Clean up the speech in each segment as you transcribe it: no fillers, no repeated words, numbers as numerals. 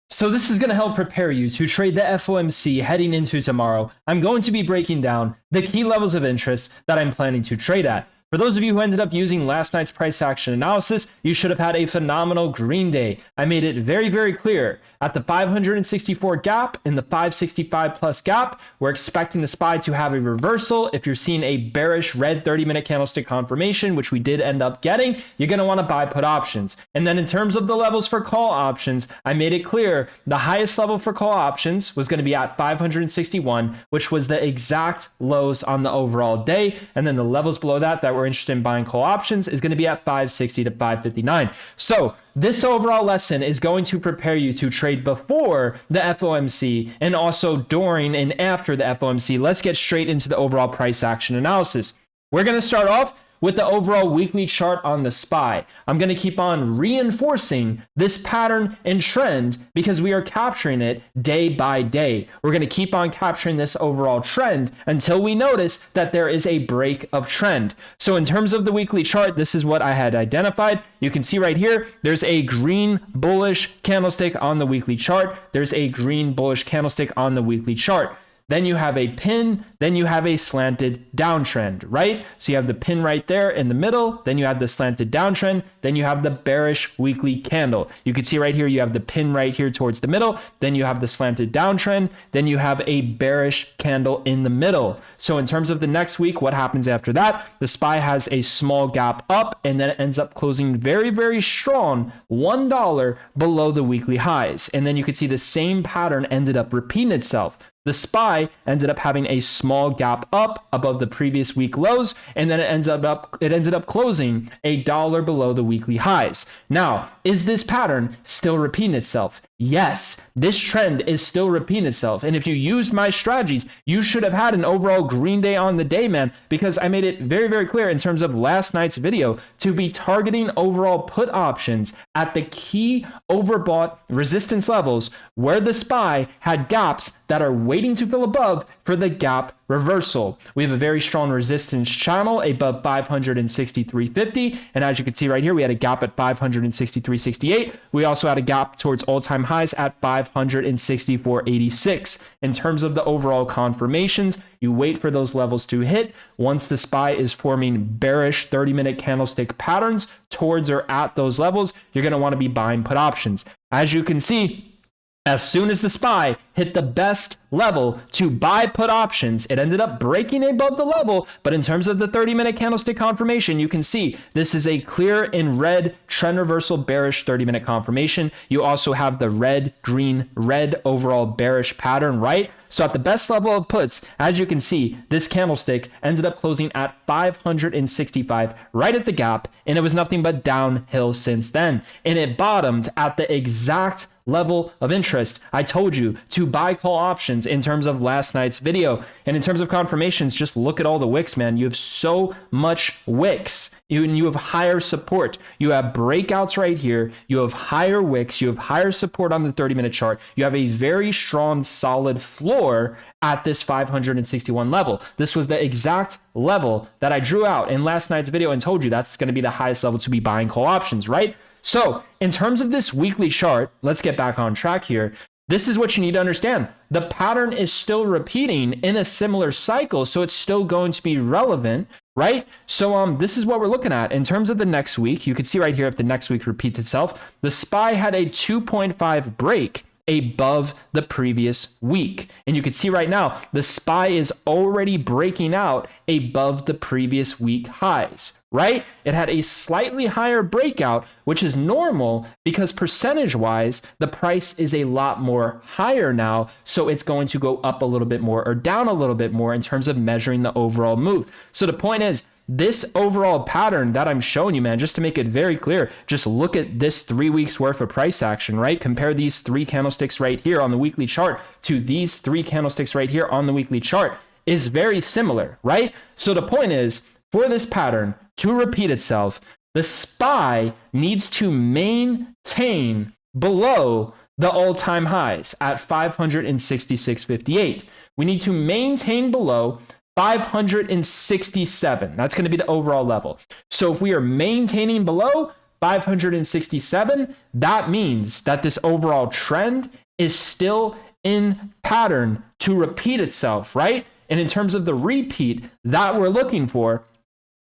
So this is going to help prepare you to trade the FOMC heading into tomorrow. I'm going to be breaking down the key levels of interest that I'm planning to trade at. For those of you who ended up using last night's price action analysis, you should have had a phenomenal green day. I made it very, very clear. At the 564 gap and the 565 plus gap, we're expecting the SPY to have a reversal. If you're seeing a bearish red 30-minute candlestick confirmation, which we did end up getting, you're going to want to buy put options. And then in terms of the levels for call options, I made it clear the highest level for call options was going to be at 561, which was the exact lows on the overall day. And then the levels below that we're interested in buying call options is going to be at 560 to 559. So this overall lesson is going to prepare you to trade before the FOMC and also during and after the FOMC. Let's get straight into the overall price action analysis. We're going to start off with the overall weekly chart on the SPY. I'm going to keep on reinforcing this pattern and trend because we are capturing it day by day. We're going to keep on capturing this overall trend until we notice that there is a break of trend. So in terms of the weekly chart, this is what I had identified. You can see right here, there's a green bullish candlestick on the weekly chart. There's a green bullish candlestick on the weekly chart. Then you have a pin, then you have a slanted downtrend, right? So you have the pin right there in the middle, then you have the slanted downtrend, then you have the bearish weekly candle. You can see right here, you have the pin right here towards the middle, then you have the slanted downtrend, then you have a bearish candle in the middle. So in terms of the next week, what happens after that? The SPY has a small gap up and then it ends up closing very, very strong, $1 below the weekly highs. And then you can see the same pattern ended up repeating itself. The SPY ended up having a small gap up above the previous week lows, and then it ended up closing $1 below the weekly highs. Now, is this pattern still repeating itself? Yes, this trend is still repeating itself. And if you used my strategies, you should have had an overall green day on the day, man, because I made it very, very clear in terms of last night's video to be targeting overall put options at the key overbought resistance levels where the SPY had gaps that are waiting to fill above for the gap reversal. We have a very strong resistance channel above 563.50. And as you can see right here, we had a gap at 563.68. We also had a gap towards all-time highs at 564.86. In terms of the overall confirmations, you wait for those levels to hit. Once the SPY is forming bearish 30-minute candlestick patterns towards or at those levels, you're going to want to be buying put options. As you can see, as soon as the SPY hit the best level to buy put options, it ended up breaking above the level. But in terms of the 30-minute candlestick confirmation, you can see this is a clear in red trend reversal bearish 30-minute confirmation. You also have the red, green, red overall bearish pattern, right? So at the best level of puts, as you can see, this candlestick ended up closing at 565 right at the gap, and it was nothing but downhill since then. And it bottomed at the exact level of interest I told you to buy call options in terms of last night's video. And in terms of confirmations, just look at all the wicks, man. You have so much wicks. You have higher support. You have breakouts right here. You have higher wicks. You have higher support on the 30-minute chart. You have a very strong, solid floor at this 561 level. This was the exact level that I drew out in last night's video and told you that's going to be the highest level to be buying call options, right? So in terms of this weekly chart, let's get back on track here. This is what you need to understand. The pattern is still repeating in a similar cycle, so it's still going to be relevant, right? So this is what we're looking at. In terms of the next week, you can see right here if the next week repeats itself, the SPY had a 2.5 break above the previous week. And you can see right now, the SPY is already breaking out above the previous week highs, right? It had a slightly higher breakout, which is normal because percentage-wise, the price is a lot more higher now. So it's going to go up a little bit more or down a little bit more in terms of measuring the overall move. So the point is, this overall pattern that I'm showing you, man, just to make it very clear, just look at this 3 weeks worth of price action, right? Compare these 3 candlesticks right here on the weekly chart to these 3 candlesticks right here on the weekly chart is very similar, right? So the point is, for this pattern to repeat itself, the SPY needs to maintain below the all-time highs at 566.58. We need to maintain below 567. That's going to be the overall level. So if we are maintaining below, 567, that means that this overall trend is still in pattern to repeat itself, right? And in terms of the repeat that we're looking for,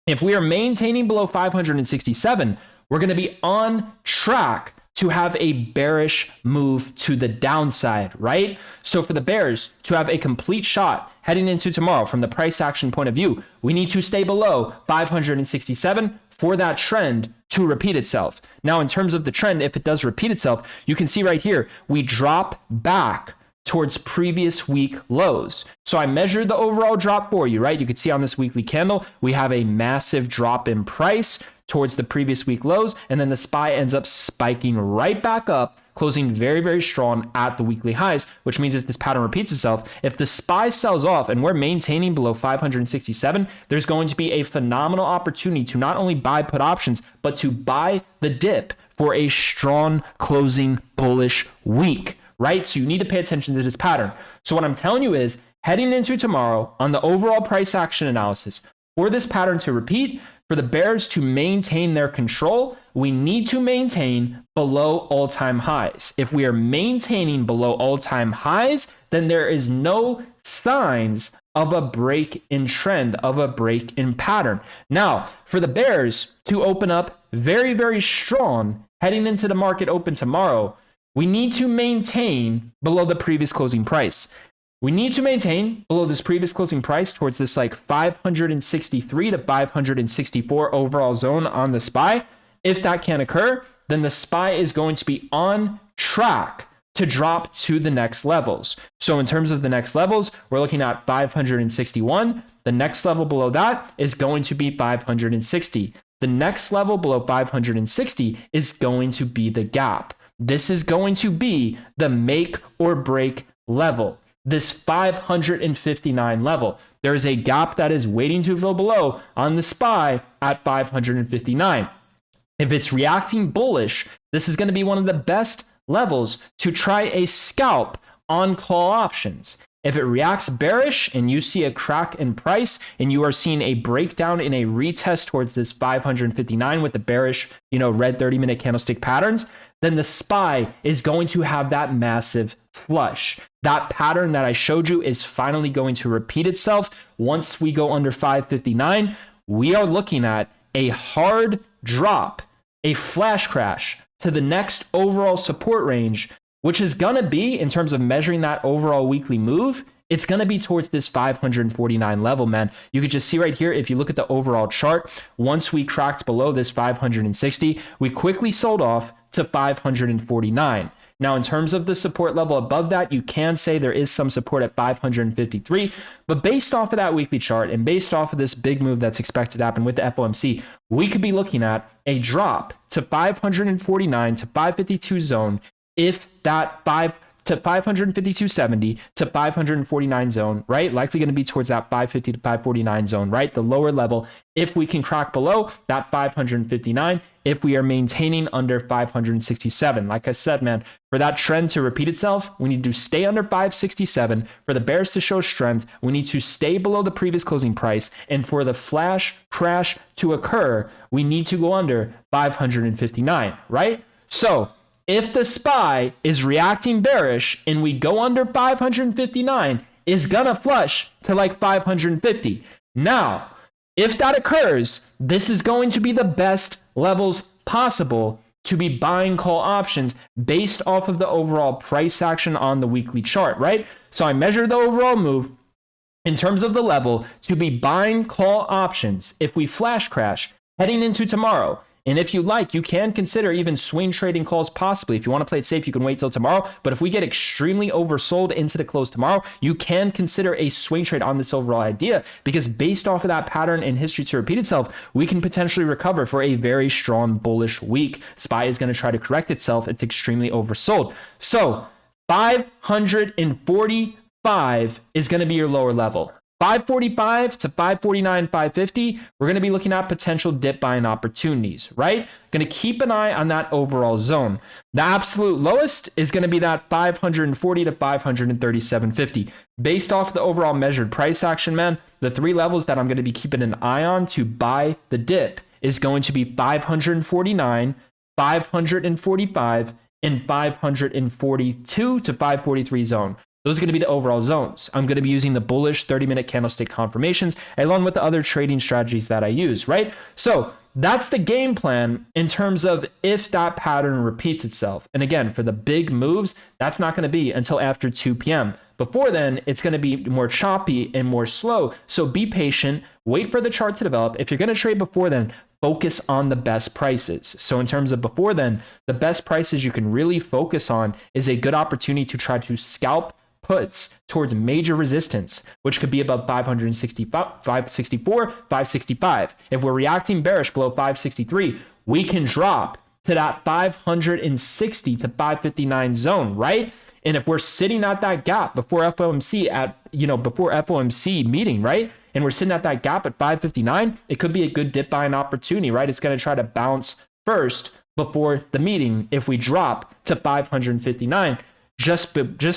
if we are maintaining below 567, we're going to be on track to have a bearish move to the downside, right? So for the bears to have a complete shot heading into tomorrow from the price action point of view, we need to stay below 567 for that trend to repeat itself. Now, in terms of the trend, if it does repeat itself, you can see right here, we drop back towards previous week lows. So I measured the overall drop for you, right? You can see on this weekly candle, we have a massive drop in price towards the previous week lows, and then the SPY ends up spiking right back up, closing very, very strong at the weekly highs, which means if this pattern repeats itself, if the SPY sells off and we're maintaining below 567, there's going to be a phenomenal opportunity to not only buy put options, but to buy the dip for a strong closing bullish week, right? So you need to pay attention to this pattern. So what I'm telling you is, heading into tomorrow on the overall price action analysis, for this pattern to repeat, for the bears to maintain their control, we need to maintain below all-time highs. If we are maintaining below all-time highs, then there is no signs of a break in trend, of a break in pattern. Now, for the bears to open up very, very strong heading into the market open tomorrow, we need to maintain below the previous closing price. We need to maintain below this previous closing price towards this like 563 to 564 overall zone on the SPY. If that can occur, then the SPY is going to be on track to drop to the next levels. So in terms of the next levels, we're looking at 561. The next level below that is going to be 560. The next level below 560 is going to be the gap. This is going to be the make or break level. This 559 level. There is a gap that is waiting to fill below on the SPY at 559. If it's reacting bullish, this is going to be one of the best levels to try a scalp on call options. If it reacts bearish and you see a crack in price and you are seeing a breakdown in a retest towards this 559 with the bearish, red 30-minute candlestick patterns, then the SPY is going to have that massive flush. That pattern that I showed you is finally going to repeat itself. Once we go under 559, we are looking at a hard drop, a flash crash to the next overall support range, which is going to be, in terms of measuring that overall weekly move, it's going to be towards this 549 level, man. You could just see right here, if you look at the overall chart, once we cracked below this 560, we quickly sold off to 549. Now, in terms of the support level above that, you can say there is some support at 553, but based off of that weekly chart and based off of this big move that's expected to happen with the FOMC, we could be looking at a drop to 549 to 552 zone if that 552.70 to 549 zone, right? Likely going to be towards that 550 to 549 zone, right? The lower level, if we can crack below that 559, if we are maintaining under 567. Like I said, man, for that trend to repeat itself, we need to stay under 567. For the bears to show strength, we need to stay below the previous closing price. And for the flash crash to occur, we need to go under 559, right? So if the SPY is reacting bearish and we go under 559, is gonna flush to like 550. Now, if that occurs, this is going to be the best levels possible to be buying call options based off of the overall price action on the weekly chart, right? So I measure the overall move in terms of the level to be buying call options if we flash crash heading into tomorrow. And if you like, you can consider even swing trading calls possibly. If you want to play it safe, you can wait till tomorrow. But if we get extremely oversold into the close tomorrow, you can consider a swing trade on this overall idea, because based off of that pattern in history to repeat itself, we can potentially recover for a very strong bullish week. SPY is going to try to correct itself. It's extremely oversold. So 545 is going to be your lower level. 545 to 549, 550, we're going to be looking at potential dip buying opportunities, right? Going to keep an eye on that overall zone. The absolute lowest is going to be that 540 to 537.50. Based off the overall measured price action, man, the three levels that I'm going to be keeping an eye on to buy the dip is going to be 549 545 and 542 to 543 zone. Those are going to be the overall zones. I'm going to be using the bullish 30-minute candlestick confirmations along with the other trading strategies that I use, right? So that's the game plan in terms of if that pattern repeats itself. And again, for the big moves, that's not going to be until after 2 p.m. Before then, it's going to be more choppy and more slow. So be patient, wait for the chart to develop. If you're going to trade before then, focus on the best prices. So in terms of before then, the best prices you can really focus on is a good opportunity to try to scalp puts towards major resistance, which could be above 564, 565. If we're reacting bearish below 563, we can drop to that 560 to 559 zone, right? And if we're sitting at that gap before FOMC before FOMC meeting, right? And we're sitting at that gap at 559, it could be a good dip buying opportunity, right? It's going to try to bounce first before the meeting. If we drop to 559, just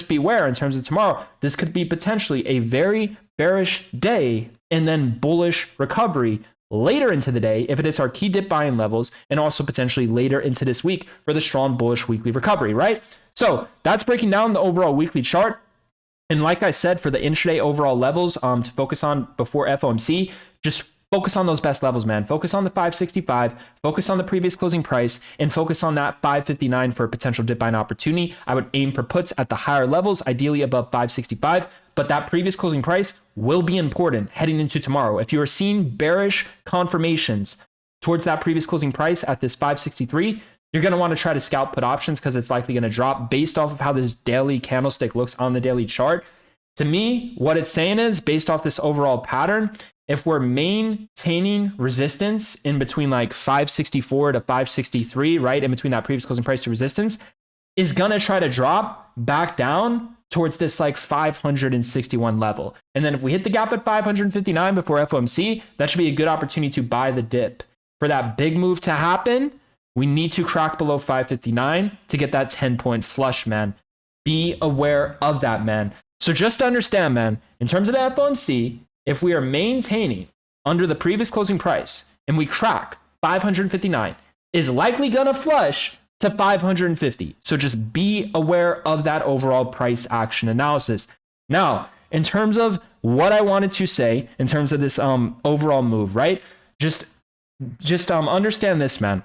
beware in terms of tomorrow. This could be potentially a very bearish day and then bullish recovery later into the day if it hits our key dip buying levels, and also potentially later into this week for the strong bullish weekly recovery, right? So that's breaking down the overall weekly chart. And like I said, for the intraday overall levels to focus on before FOMC, just focus on those best levels, man. Focus on the 565, focus on the previous closing price, and focus on that 559 for a potential dip buying opportunity. I would aim for puts at the higher levels, ideally above 565, but that previous closing price will be important heading into tomorrow. If you are seeing bearish confirmations towards that previous closing price at this 563, you're going to want to try to scalp put options because it's likely going to drop based off of how this daily candlestick looks on the daily chart. To me, what it's saying is, based off this overall pattern, if we're maintaining resistance in between like 564 to 563, right, in between that previous closing price to resistance, is going to try to drop back down towards this like 561 level. And then if we hit the gap at 559 before FOMC, that should be a good opportunity to buy the dip. For that big move to happen, we need to crack below 559 to get that 10-point flush, man. Be aware of that, man. So just to understand, man, in terms of the FOMC, if we are maintaining under the previous closing price and we crack 559, is likely going to flush to 550. So just be aware of that overall price action analysis. Now, in terms of what I wanted to say in terms of this overall move, right? Just understand this, man.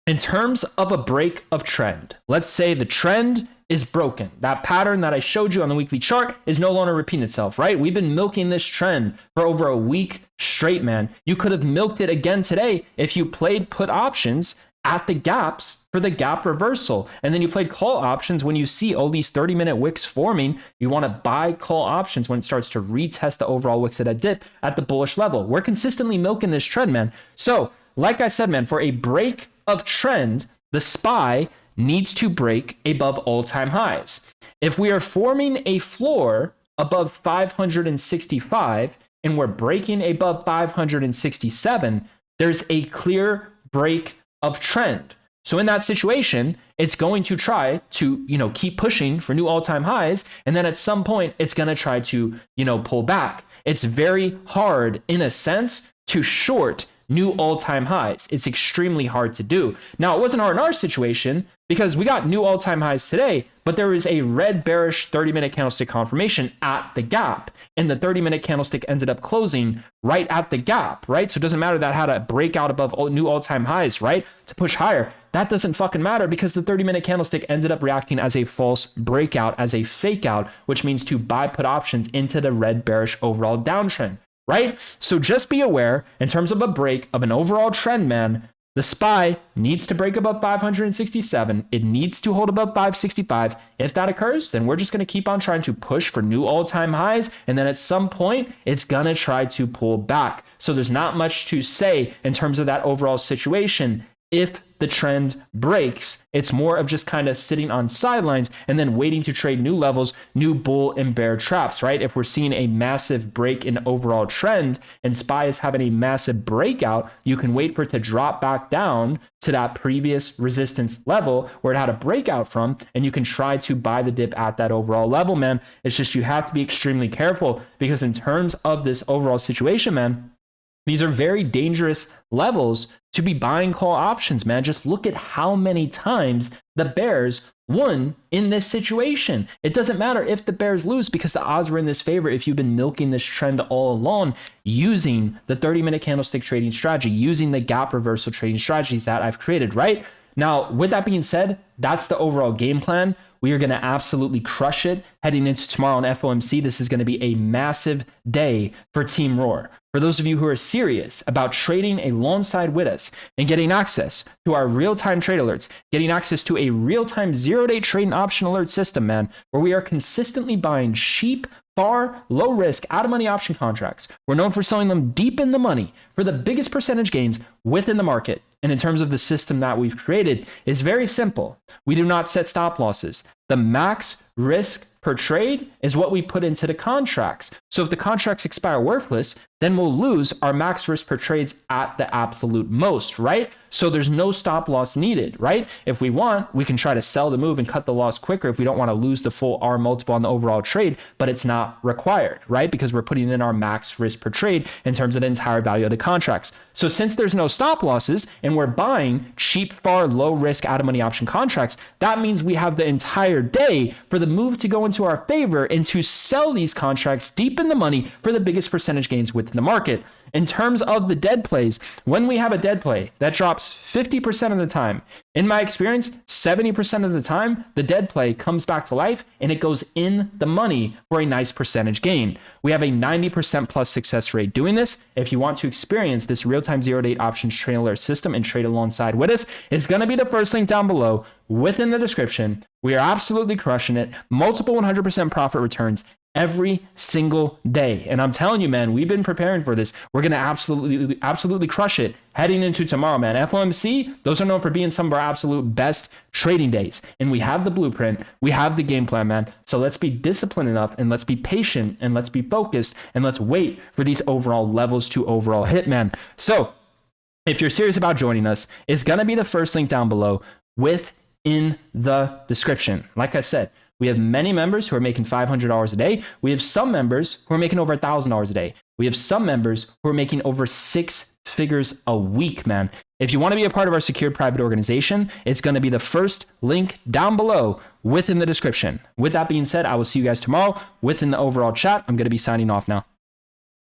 In terms of a break of trend, let's say the trend is broken. That pattern that I showed you on the weekly chart is no longer repeating itself, right? We've been milking this trend for over a week straight, man. You could have milked it again today if you played put options at the gaps for the gap reversal. And then you played call options when you see all these 30-minute wicks forming. You want to buy call options when it starts to retest the overall wicks at a dip at the bullish level. We're consistently milking this trend, man. So like I said, man, for a break of trend, the SPY needs to break above all-time highs. If we are forming a floor above 565 and we're breaking above 567, there's a clear break of trend. So in that situation, it's going to try to, keep pushing for new all-time highs, and then at some point it's going to try to, pull back. It's very hard in a sense to short new all-time highs. It's extremely hard to do. Now, it wasn't hard in our situation because we got new all-time highs today, but there was a red bearish 30-minute candlestick confirmation at the gap, and the 30-minute candlestick ended up closing right at the gap, right? So it doesn't matter that had a breakout above new all-time highs, right, to push higher. That doesn't fucking matter because the 30-minute candlestick ended up reacting as a false breakout, as a fake out, which means to buy put options into the red bearish overall downtrend. Right? So just be aware in terms of a break of an overall trend, man. The SPY needs to break above 567. It needs to hold above 565. If that occurs, then we're just going to keep on trying to push for new all-time highs. And then at some point, it's going to try to pull back. So there's not much to say in terms of that overall situation. If the trend breaks, it's more of just kind of sitting on sidelines and then waiting to trade new levels, new bull and bear traps, right? If we're seeing a massive break in overall trend and SPY is having a massive breakout, you can wait for it to drop back down to that previous resistance level where it had a breakout from, and you can try to buy the dip at that overall level, man. It's just you have to be extremely careful because in terms of this overall situation, man, These are very dangerous levels to be buying call options, man. Just look at how many times the Bears won in this situation. It doesn't matter if the Bears lose because the odds were in this favor if you've been milking this trend all along using the 30-minute candlestick trading strategy, using the gap reversal trading strategies that I've created, right? Now, with that being said, that's the overall game plan. We are going to absolutely crush it heading into tomorrow on FOMC. This is going to be a massive day for Team Roar. For those of you who are serious about trading alongside with us and getting access to our real-time trade alerts, getting access to a real-time zero-day trading option alert system, man, where we are consistently buying cheap, far, low risk, out of money option contracts. We're known for selling them deep in the money for the biggest percentage gains within the market. And in terms of the system that we've created, is very simple. We do not set stop losses. The max risk per trade is what we put into the contracts. So if the contracts expire worthless, then we'll lose our max risk per trades at the absolute most, right? So there's no stop loss needed, right? If we want, we can try to sell the move and cut the loss quicker if we don't want to lose the full R multiple on the overall trade, but it's not required, right? Because we're putting in our max risk per trade in terms of the entire value of the contracts. So since there's no stop losses and we're buying cheap, far, low risk out of money option contracts, that means we have the entire day for the move to go into our favor and to sell these contracts deep in the money for the biggest percentage gains within the market. In terms of the dead plays, when we have a dead play that drops 50% of the time, in my experience, 70% of the time, the dead play comes back to life and it goes in the money for a nice percentage gain. We have a 90% plus success rate doing this. If you want to experience this real-time zero-day options trade alert system and trade alongside with us, it's going to be the first link down below within the description. We are absolutely crushing it. Multiple 100% profit returns every single day. And I'm telling you, man, we've been preparing for this. We're going to absolutely crush it heading into tomorrow, man. FOMC, those are known for being some of our absolute best trading days. And we have the blueprint. We have the game plan, man. So let's be disciplined enough and let's be patient and let's be focused and let's wait for these overall levels to overall hit, man. So if you're serious about joining us, it's going to be the first link down below within the description. Like I said, we have many members who are making $500 a day. We have some members who are making over $1,000 a day. We have some members who are making over 6 figures a week, man. If you want to be a part of our secured private organization, it's going to be the first link down below within the description. With that being said, I will see you guys tomorrow within the overall chat. I'm going to be signing off now.